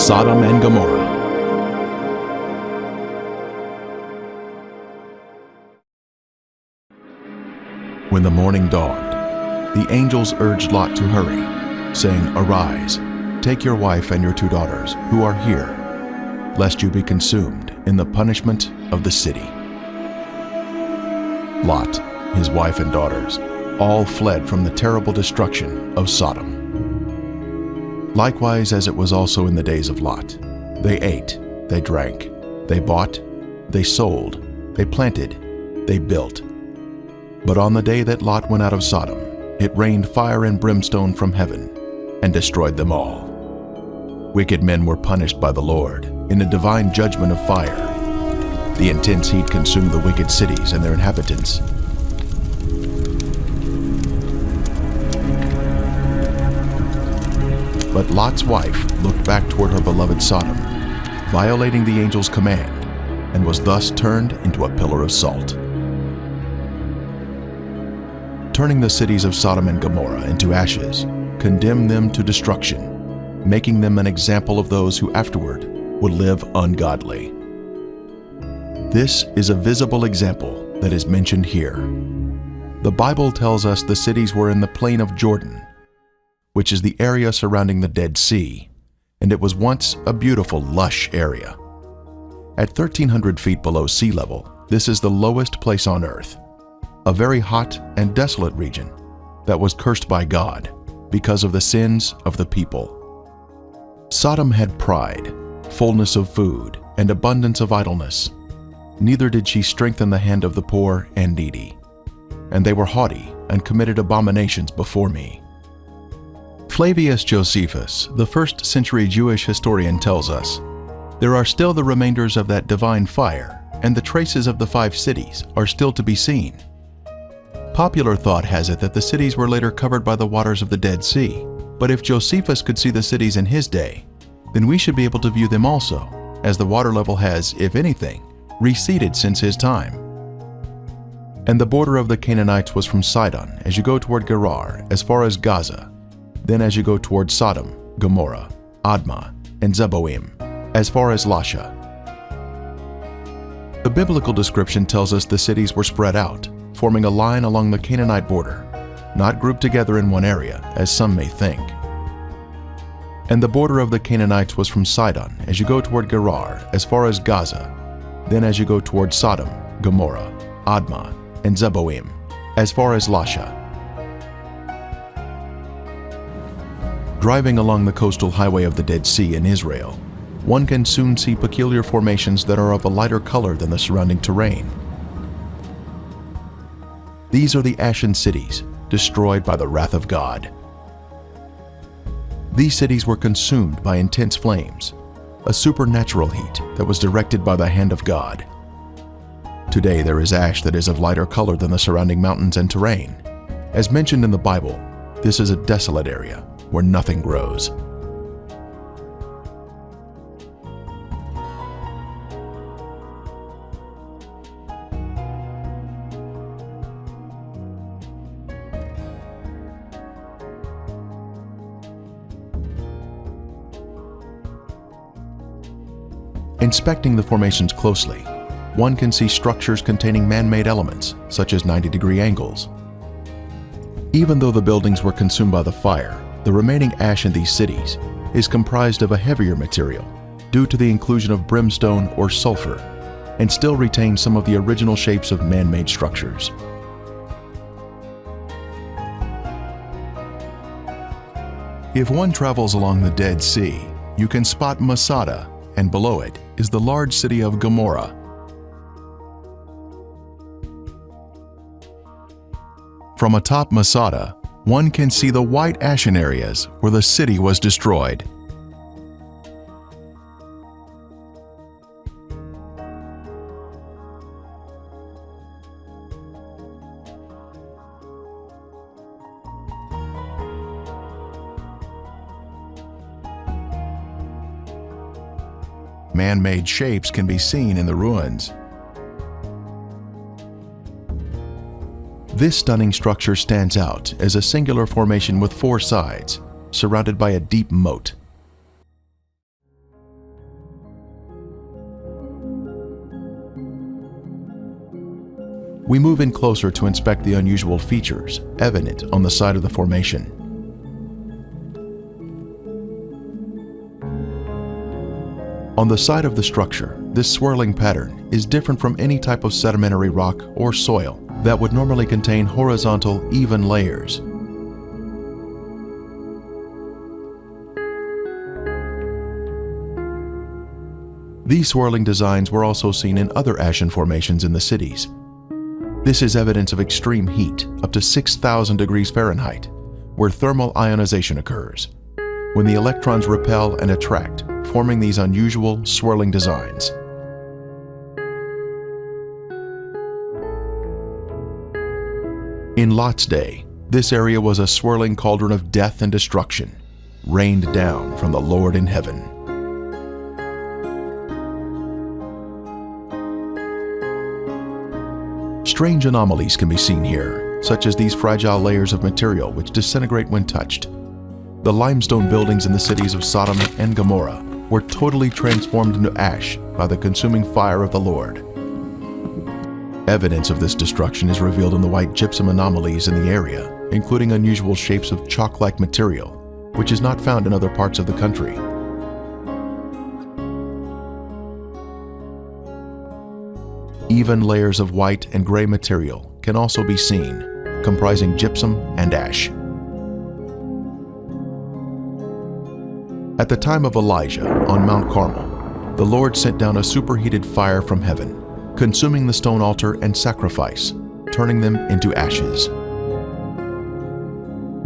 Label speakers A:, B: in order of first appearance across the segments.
A: Sodom and Gomorrah. When the morning dawned, the angels urged Lot to hurry, saying, "Arise, take your wife and your 2 daughters, who are here, lest you be consumed in the punishment of the city." Lot, his wife and daughters, all fled from the terrible destruction of Sodom. Likewise as it was also in the days of Lot, they ate, they drank, they bought, they sold, they planted, they built. But on the day that Lot went out of Sodom, it rained fire and brimstone from heaven and destroyed them all. Wicked men were punished by the Lord in a divine judgment of fire. The intense heat consumed the wicked cities and their inhabitants. But Lot's wife looked back toward her beloved Sodom, violating the angel's command, and was thus turned into a pillar of salt. Turning the cities of Sodom and Gomorrah into ashes, condemned them to destruction, making them an example of those who afterward would live ungodly. This is a visible example that is mentioned here. The Bible tells us the cities were in the plain of Jordan, which is the area surrounding the Dead Sea, and it was once a beautiful, lush area. At 1,300 feet below sea level, this is the lowest place on earth, a very hot and desolate region that was cursed by God because of the sins of the people. Sodom had pride, fullness of food, and abundance of idleness. Neither did she strengthen the hand of the poor and needy. And they were haughty and committed abominations before me. Flavius Josephus, the 1st century Jewish historian, tells us, "There are still the remainders of that divine fire, and the traces of the 5 cities are still to be seen." Popular thought has it that the cities were later covered by the waters of the Dead Sea, but if Josephus could see the cities in his day, then we should be able to view them also, as the water level has, if anything, receded since his time. And the border of the Canaanites was from Sidon as you go toward Gerar, as far as Gaza, then as you go toward Sodom, Gomorrah, Admah, and Zeboim, as far as Lasha. The biblical description tells us the cities were spread out, forming a line along the Canaanite border, not grouped together in one area, as some may think. And the border of the Canaanites was from Sidon as you go toward Gerar, as far as Gaza, then as you go toward Sodom, Gomorrah, Admah, and Zeboim, as far as Lasha. Driving along the coastal highway of the Dead Sea in Israel, one can soon see peculiar formations that are of a lighter color than the surrounding terrain. These are the ashen cities, destroyed by the wrath of God. These cities were consumed by intense flames, a supernatural heat that was directed by the hand of God. Today there is ash that is of lighter color than the surrounding mountains and terrain. As mentioned in the Bible, this is a desolate area where nothing grows. Inspecting the formations closely, one can see structures containing man-made elements, such as 90-degree angles. Even though the buildings were consumed by the fire, the remaining ash in these cities is comprised of a heavier material due to the inclusion of brimstone or sulfur, and still retains some of the original shapes of man-made structures. If one travels along the Dead Sea, you can spot Masada, and below it is the large city of Gomorrah. From atop Masada, one can see the white ashen areas where the city was destroyed. Man-made shapes can be seen in the ruins. This stunning structure stands out as a singular formation with 4 sides, surrounded by a deep moat. We move in closer to inspect the unusual features evident on the side of the formation. On the side of the structure, this swirling pattern is different from any type of sedimentary rock or soil that would normally contain horizontal, even layers. These swirling designs were also seen in other ashen formations in the cities. This is evidence of extreme heat, up to 6,000 degrees Fahrenheit, where thermal ionization occurs, when the electrons repel and attract, forming these unusual swirling designs. In Lot's day, this area was a swirling cauldron of death and destruction, rained down from the Lord in heaven. Strange anomalies can be seen here, such as these fragile layers of material which disintegrate when touched. The limestone buildings in the cities of Sodom and Gomorrah were totally transformed into ash by the consuming fire of the Lord. Evidence of this destruction is revealed in the white gypsum anomalies in the area, including unusual shapes of chalk-like material, which is not found in other parts of the country. Even layers of white and gray material can also be seen, comprising gypsum and ash. At the time of Elijah on Mount Carmel, the Lord sent down a superheated fire from heaven, consuming the stone altar and sacrifice, turning them into ashes.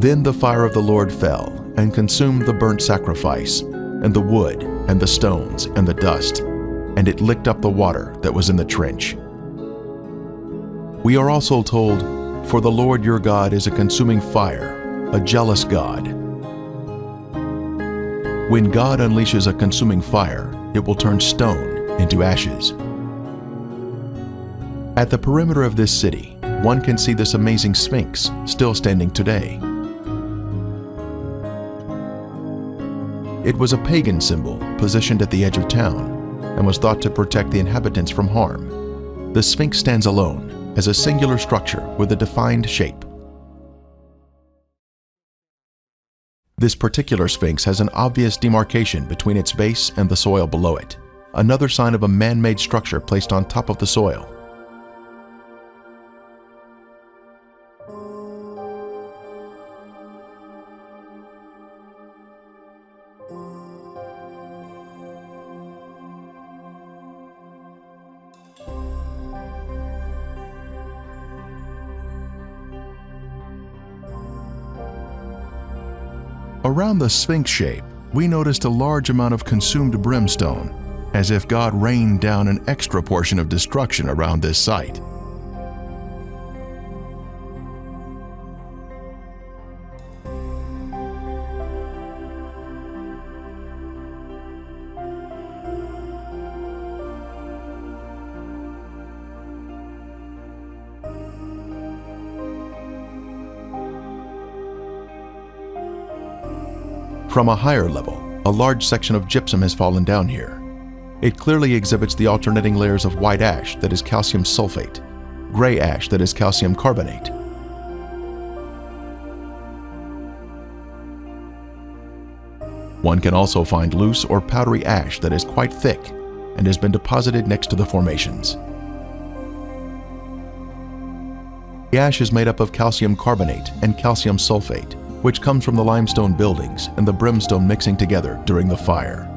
A: Then the fire of the Lord fell and consumed the burnt sacrifice, and the wood, and the stones, and the dust, and it licked up the water that was in the trench. We are also told, "For the Lord your God is a consuming fire, a jealous God." When God unleashes a consuming fire, it will turn stone into ashes. At the perimeter of this city, one can see this amazing Sphinx still standing today. It was a pagan symbol positioned at the edge of town and was thought to protect the inhabitants from harm. The Sphinx stands alone as a singular structure with a defined shape. This particular Sphinx has an obvious demarcation between its base and the soil below it, another sign of a man-made structure placed on top of the soil. Around the Sphinx shape, we noticed a large amount of consumed brimstone, as if God rained down an extra portion of destruction around this site. From a higher level, a large section of gypsum has fallen down here. It clearly exhibits the alternating layers of white ash that is calcium sulfate, gray ash that is calcium carbonate. One can also find loose or powdery ash that is quite thick and has been deposited next to the formations. The ash is made up of calcium carbonate and calcium sulfate, which comes from the limestone buildings and the brimstone mixing together during the fire.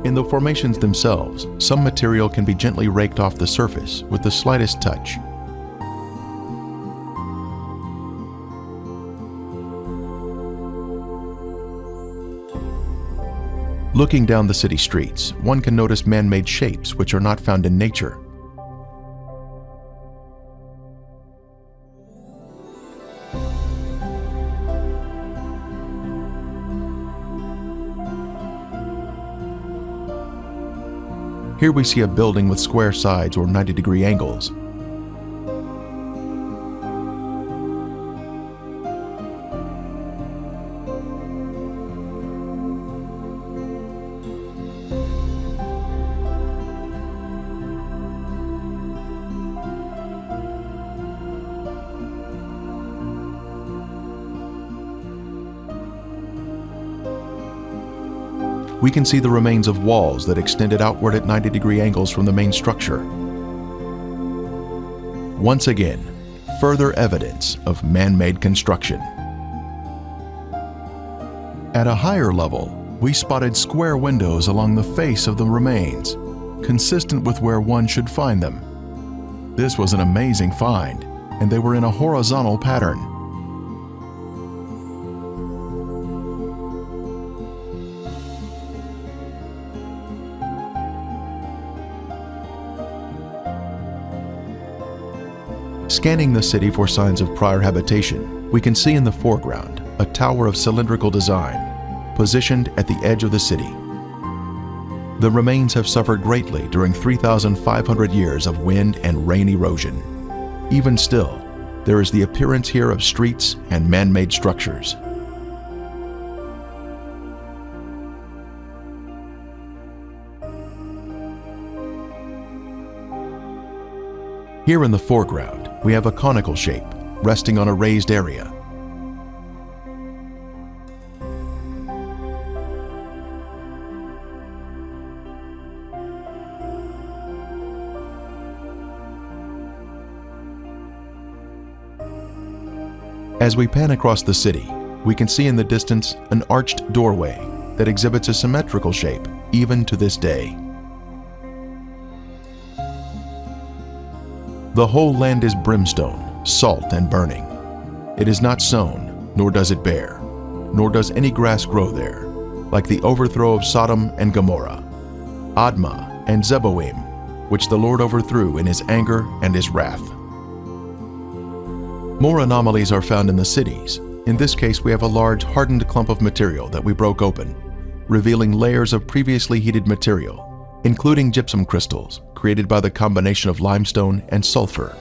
A: In the formations themselves, some material can be gently raked off the surface with the slightest touch. Looking down the city streets, one can notice man-made shapes which are not found in nature. Here we see a building with square sides or 90-degree angles. we can see the remains of walls that extended outward at 90-degree angles from the main structure. Once again, further evidence of man-made construction. At a higher level, we spotted square windows along the face of the remains, consistent with where one should find them. This was an amazing find, and they were in a horizontal pattern. Scanning the city for signs of prior habitation, we can see in the foreground a tower of cylindrical design, positioned at the edge of the city. The remains have suffered greatly during 3,500 years of wind and rain erosion. Even still, there is the appearance here of streets and man-made structures. Here in the foreground, we have a conical shape, resting on a raised area. As we pan across the city, we can see in the distance an arched doorway that exhibits a symmetrical shape even to this day. The whole land is brimstone, salt and burning. It is not sown, nor does it bear, nor does any grass grow there, like the overthrow of Sodom and Gomorrah, Admah and Zeboim, which the Lord overthrew in his anger and his wrath. More anomalies are found in the cities. In this case, we have a large hardened clump of material that we broke open, revealing layers of previously heated material, including gypsum crystals created by the combination of limestone and sulfur.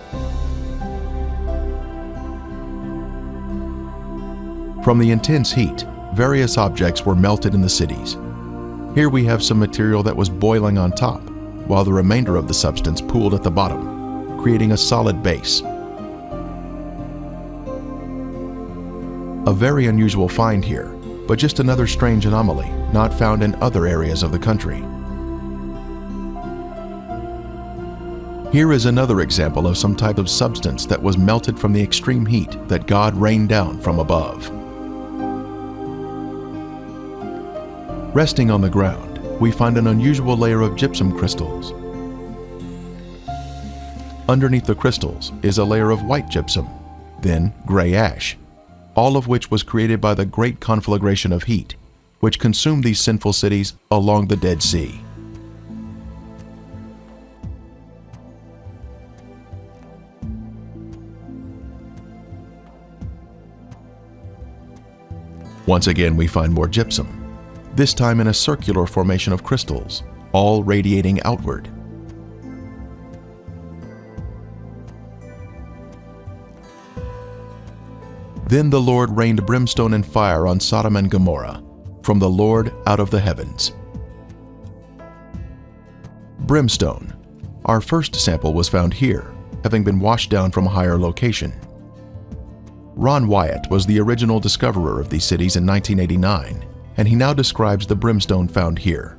A: From the intense heat, various objects were melted in the cities. Here we have some material that was boiling on top, while the remainder of the substance pooled at the bottom, creating a solid base. A very unusual find here, but just another strange anomaly not found in other areas of the country. Here is another example of some type of substance that was melted from the extreme heat that God rained down from above. Resting on the ground, we find an unusual layer of gypsum crystals. Underneath the crystals is a layer of white gypsum, then gray ash, all of which was created by the great conflagration of heat, which consumed these sinful cities along the Dead Sea. Once again, we find more gypsum, this time in a circular formation of crystals, all radiating outward. Then the Lord rained brimstone and fire on Sodom and Gomorrah, from the Lord out of the heavens. Brimstone. Our first sample was found here, having been washed down from a higher location. Ron Wyatt was the original discoverer of these cities in 1989, and he now describes the brimstone found here.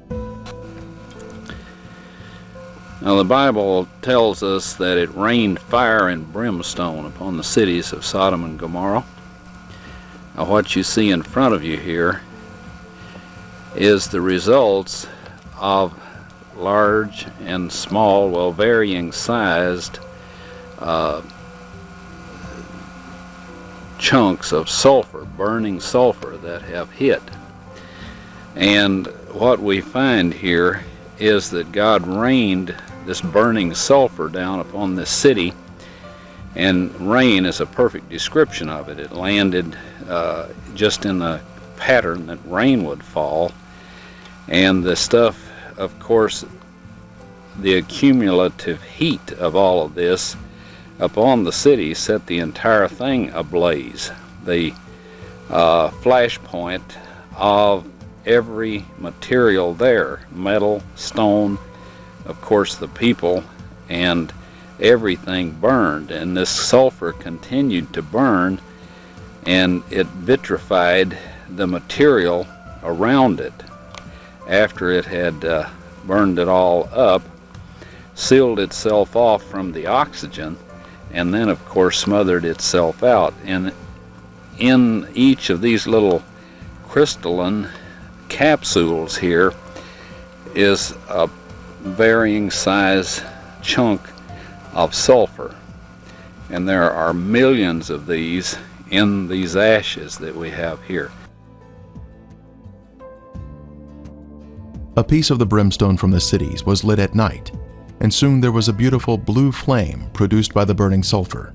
B: Now the Bible tells us that it rained fire and brimstone upon the cities of Sodom and Gomorrah. Now what you see in front of you here is the results of large and small, well, varying sized chunks of sulfur, burning sulfur that have hit. And what we find here is that God rained this burning sulfur down upon this city, and rain is a perfect description of it. It landed just in the pattern that rain would fall, and the stuff, of course, the accumulative heat of all of this upon the city set the entire thing ablaze. The flash point of every material there, metal, stone, of course the people, and everything burned, and this sulfur continued to burn, and it vitrified the material around it. after it had burned it all up, sealed itself off from the oxygen, and then of course smothered itself out. And in each of these little crystalline capsules here is a varying size chunk of sulfur, and there are millions of these in these ashes that we have here.
A: A piece of the brimstone from the cities was lit at night, and soon there was a beautiful blue flame produced by the burning sulfur.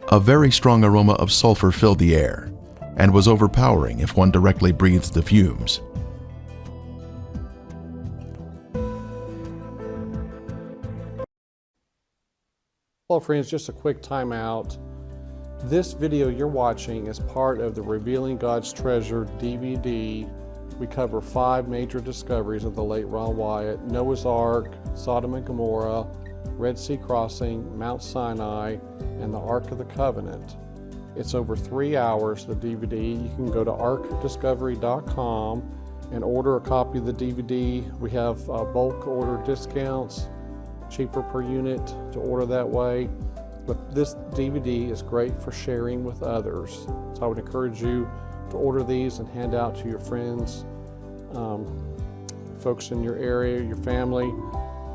A: A very strong aroma of sulfur filled the air and was overpowering if one directly breathed the fumes.
C: Hello friends, just a quick timeout. This video you're watching is part of the Revealing God's Treasure DVD. We cover 5 major discoveries of the late Ron Wyatt: Noah's Ark, Sodom and Gomorrah, Red Sea Crossing, Mount Sinai, and the Ark of the Covenant. It's over 3 hours, the DVD. You can go to arkdiscovery.com and order a copy of the DVD. We have bulk order discounts, cheaper per unit to order that way. But this DVD is great for sharing with others. So I would encourage you to order these and hand out to your friends, folks in your area, your family,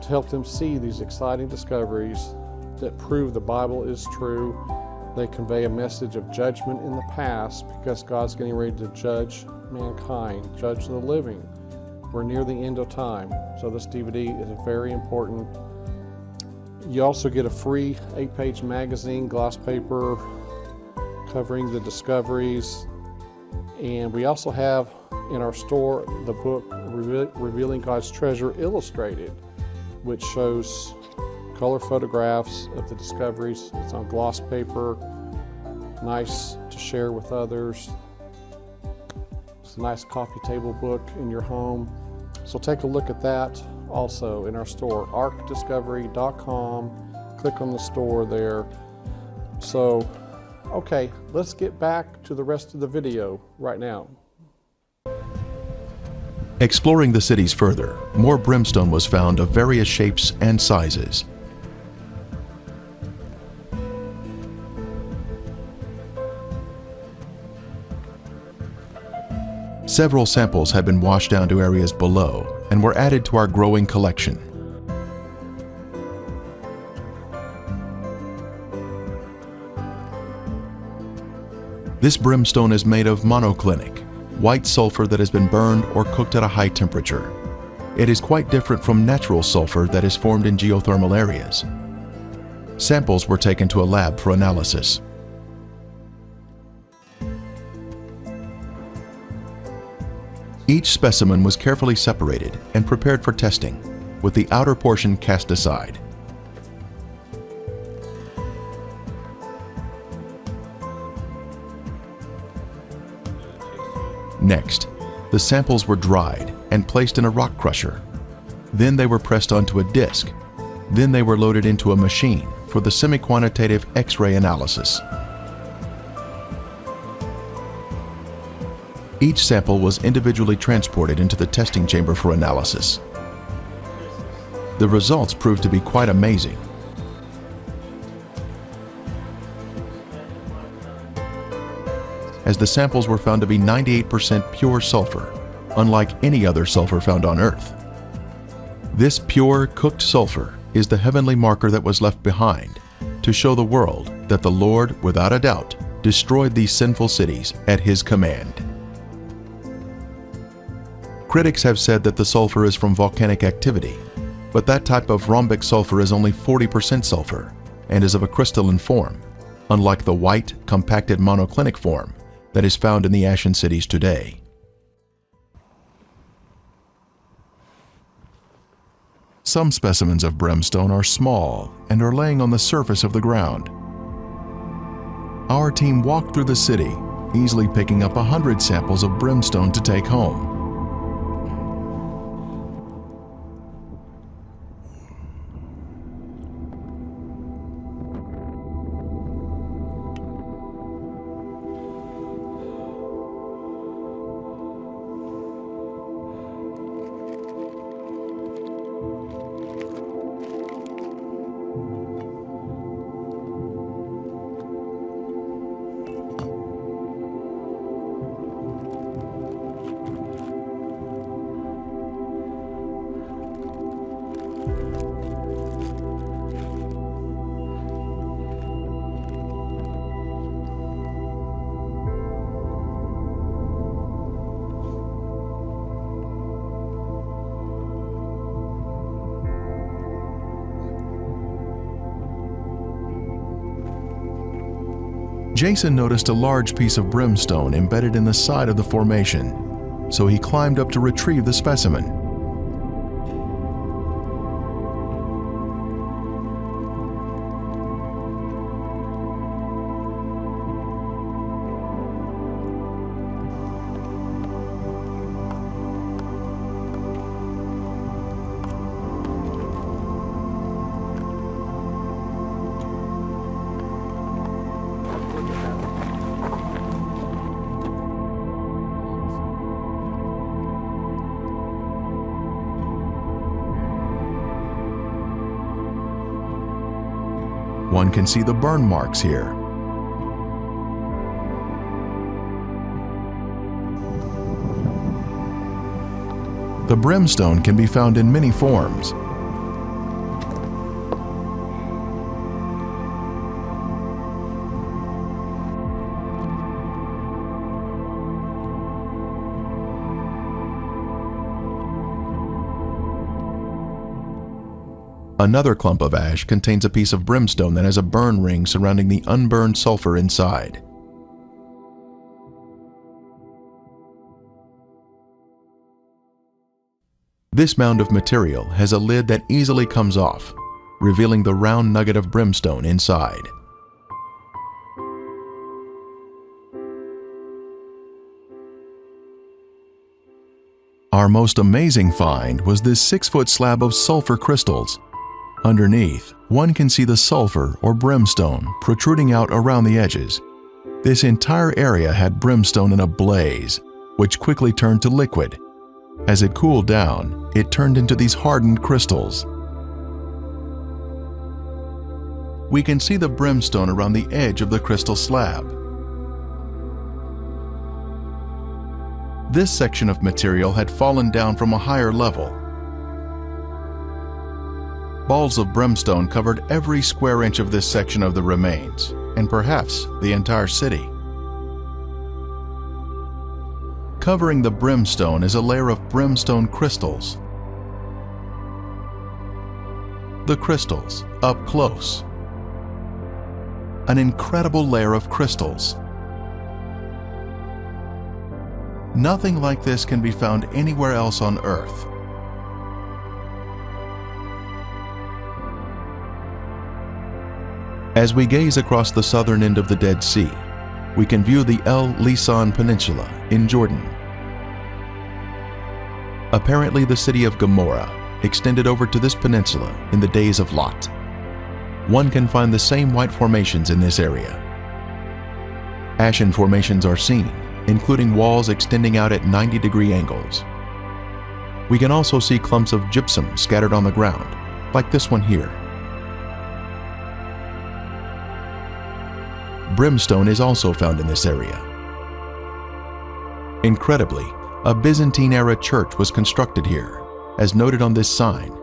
C: to help them see these exciting discoveries that prove the Bible is true. They convey a message of judgment in the past because God's getting ready to judge mankind, judge the living. We're near the end of time, so this DVD is very important. You also get a free 8-page magazine, gloss paper, covering the discoveries. And we also have in our store the book Revealing God's Treasure Illustrated, which shows color photographs of the discoveries. It's on gloss paper, nice to share with others. It's a nice coffee table book in your home. So take a look at that also in our store, arkdiscovery.com. Click on the store there. So, okay, let's get back to the rest of the video right now.
A: Exploring the cities further, more brimstone was found of various shapes and sizes. Several samples had been washed down to areas below and were added to our growing collection. This brimstone is made of monoclinic, white sulfur that has been burned or cooked at a high temperature. It is quite different from natural sulfur that is formed in geothermal areas. Samples were taken to a lab for analysis. Each specimen was carefully separated and prepared for testing, with the outer portion cast aside. Next, the samples were dried and placed in a rock crusher. Then they were pressed onto a disc. Then they were loaded into a machine for the semi-quantitative X-ray analysis. Each sample was individually transported into the testing chamber for analysis. The results proved to be quite amazing. As the samples were found to be 98% pure sulfur, unlike any other sulfur found on Earth. This pure, cooked sulfur is the heavenly marker that was left behind to show the world that the Lord, without a doubt, destroyed these sinful cities at His command. Critics have said that the sulfur is from volcanic activity, but that type of rhombic sulfur is only 40% sulfur and is of a crystalline form, unlike the white, compacted monoclinic form that is found in the ashen cities today. Some specimens of brimstone are small and are laying on the surface of the ground. Our team walked through the city, easily picking up 100 samples of brimstone to take home. Jason noticed a large piece of brimstone embedded in the side of the formation, so he climbed up to retrieve the specimen. One can see the burn marks here. The brimstone can be found in many forms. Another clump of ash contains a piece of brimstone that has a burn ring surrounding the unburned sulfur inside. This mound of material has a lid that easily comes off, revealing the round nugget of brimstone inside. Our most amazing find was this 6-foot slab of sulfur crystals. Underneath, one can see the sulfur or brimstone protruding out around the edges. This entire area had brimstone in a blaze, which quickly turned to liquid. As it cooled down, it turned into these hardened crystals. We can see the brimstone around the edge of the crystal slab. This section of material had fallen down from a higher level. Balls of brimstone covered every square inch of this section of the remains, and perhaps the entire city. Covering the brimstone is a layer of brimstone crystals. The crystals, up close. An incredible layer of crystals. Nothing like this can be found anywhere else on Earth. As we gaze across the southern end of the Dead Sea, we can view the El Lisan Peninsula in Jordan. Apparently, the city of Gomorrah extended over to this peninsula in the days of Lot. One can find the same white formations in this area. Ashen formations are seen, including walls extending out at 90-degree angles. We can also see clumps of gypsum scattered on the ground, like this one here. Brimstone is also found in this area. Incredibly, a Byzantine-era church was constructed here, as noted on this sign,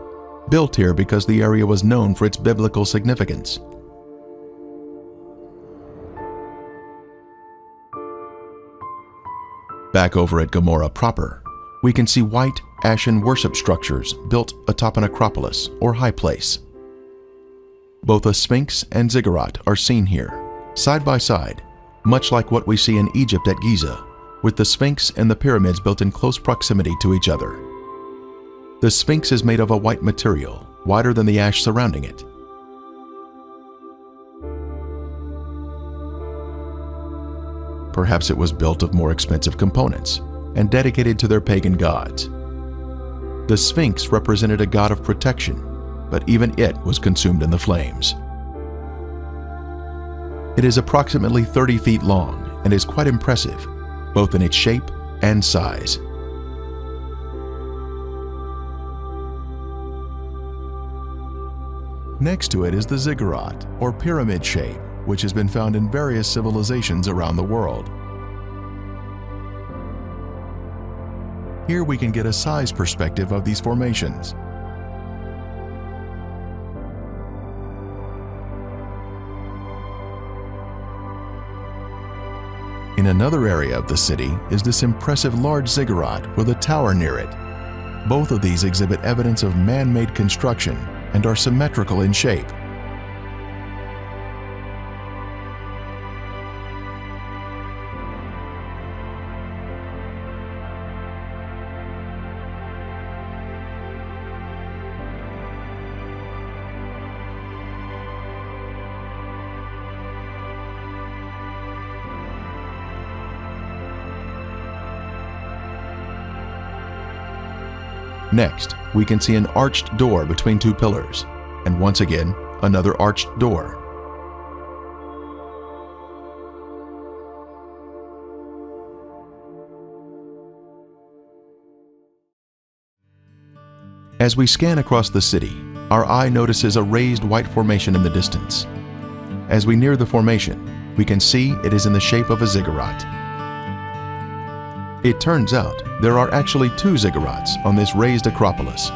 A: built here because the area was known for its biblical significance. Back over at Gomorrah proper, we can see white, ashen worship structures built atop an acropolis or high place. Both a sphinx and ziggurat are seen here, side by side, much like what we see in Egypt at Giza, with the Sphinx and the pyramids built in close proximity to each other. The Sphinx is made of a white material, whiter than the ash surrounding it. Perhaps it was built of more expensive components and dedicated to their pagan gods. The Sphinx represented a god of protection, but even it was consumed in the flames. It is approximately 30 feet long and is quite impressive, both in its shape and size. Next to it is the ziggurat, or pyramid shape, which has been found in various civilizations around the world. Here we can get a size perspective of these formations. In another area of the city is this impressive large ziggurat with a tower near it. Both of these exhibit evidence of man-made construction and are symmetrical in shape. Next, we can see an arched door between two pillars, and once again, another arched door. As we scan across the city, our eye notices a raised white formation in the distance. As we near the formation, we can see it is in the shape of a ziggurat. It turns out there are actually two ziggurats on this raised acropolis.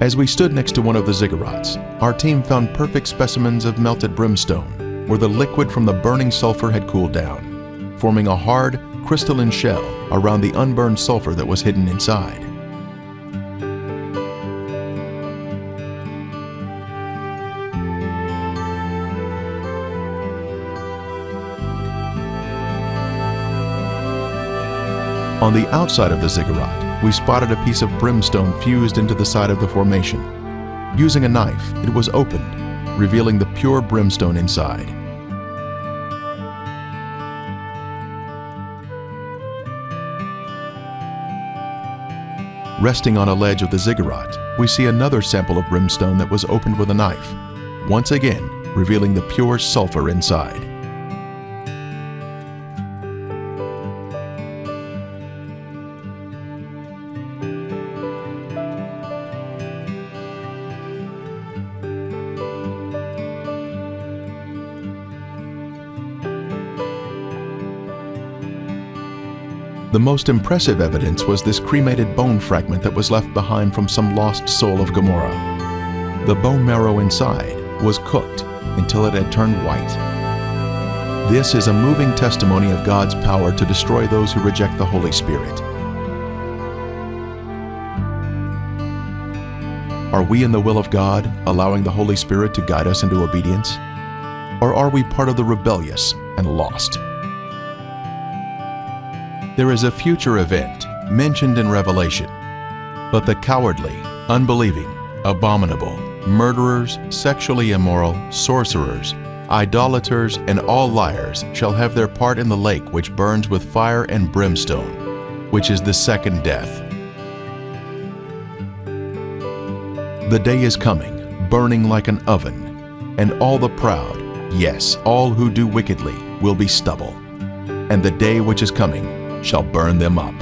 A: As we stood next to one of the ziggurats, our team found perfect specimens of melted brimstone, where the liquid from the burning sulfur had cooled down, forming a hard, crystalline shell around the unburned sulfur that was hidden inside. On the outside of the ziggurat, we spotted a piece of brimstone fused into the side of the formation. Using a knife, it was opened, revealing the pure brimstone inside. Resting on a ledge of the ziggurat, we see another sample of brimstone that was opened with a knife, once again revealing the pure sulfur inside. The most impressive evidence was this cremated bone fragment that was left behind from some lost soul of Gomorrah. The bone marrow inside was cooked until it had turned white. This is a moving testimony of God's power to destroy those who reject the Holy Spirit. Are we in the will of God, allowing the Holy Spirit to guide us into obedience? Or are we part of the rebellious and lost? There is a future event mentioned in Revelation, but the cowardly, unbelieving, abominable, murderers, sexually immoral, sorcerers, idolaters, and all liars shall have their part in the lake which burns with fire and brimstone, which is the second death. The day is coming, burning like an oven, and all the proud, yes, all who do wickedly, will be stubble, and the day which is coming shall burn them up.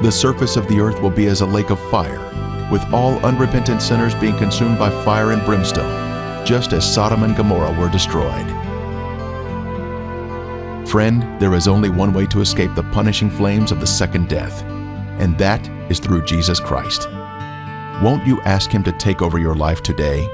A: The surface of the earth will be as a lake of fire, with all unrepentant sinners being consumed by fire and brimstone, just as Sodom and Gomorrah were destroyed. Friend, there is only one way to escape the punishing flames of the second death, and that is through Jesus Christ. Won't you ask Him to take over your life today?